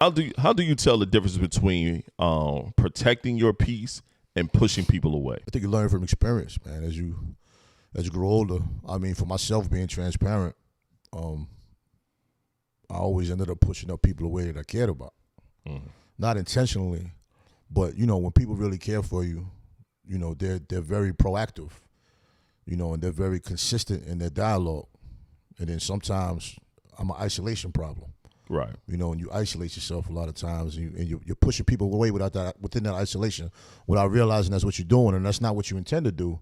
How do you tell the difference between protecting your peace and pushing people away? I think you learn from experience, man. As you grow older, I mean, for myself, being transparent, I always ended up pushing up people away that I cared about. Not intentionally, but when people really care for you, they're very proactive, and they're very consistent in their dialogue. And then sometimes I'm an isolation problem. Right. And you isolate yourself a lot of times, and you're pushing people away within that isolation, without realizing that's what you're doing, and that's not what you intend to do,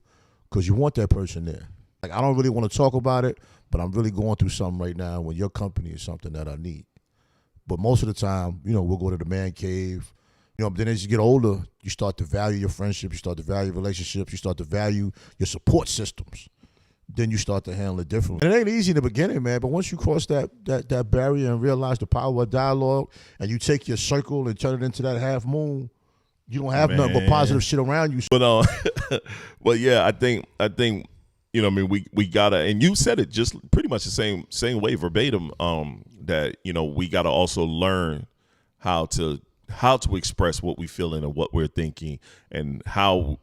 because you want that person there. Like, I don't really want to talk about it, but I'm really going through something right now when your company is something that I need. But most of the time, we'll go to the man cave. Then as you get older, you start to value your friendships, you start to value relationships, you start to value your support systems. Then you start to handle it differently. And it ain't easy in the beginning, man, but once you cross that barrier and realize the power of dialogue, and you take your circle and turn it into that half moon, you don't have nothing but positive shit around you. But yeah, I think we gotta, and you said it just pretty much the same way verbatim, that we gotta also learn how to express what we feeling and what we're thinking, and how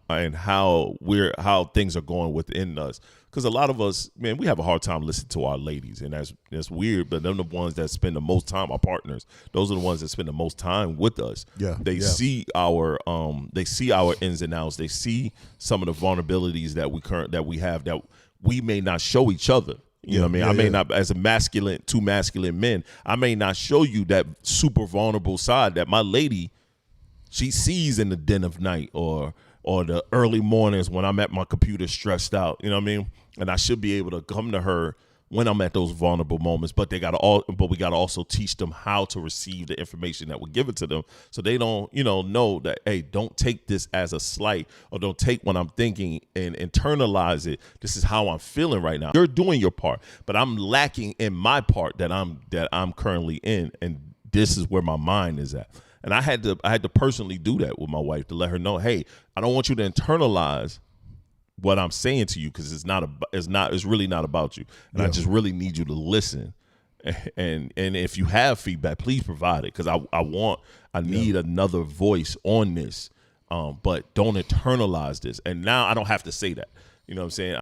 things are going within us. Because a lot of us, man, we have a hard time listening to our ladies, and that's weird. But they're the ones that spend the most time, our partners. Those are the ones that spend the most time with us. Yeah, they see our ins and outs. They see some of the vulnerabilities that we have that we may not show each other. You know what I mean? I may not, as two masculine men, I may not show you that super vulnerable side that my lady, she sees in the den of night or the early mornings when I'm at my computer stressed out. You know what I mean? And I should be able to come to her when I'm at those vulnerable moments. But we gotta also teach them how to receive the information that we give it to them, so they don't know that, hey, don't take this as a slight, or don't take what I'm thinking and internalize it. This is how I'm feeling right now. You're doing your part, but I'm lacking in my part that I'm currently in, and this is where my mind is at. And I had to personally do that with my wife, to let her know, hey, I don't want you to internalize what I'm saying to you, because it's really not about you, and I just really need you to listen. And if you have feedback, please provide it, because I need another voice on this. But don't internalize this. And now I don't have to say that. You know what I'm saying?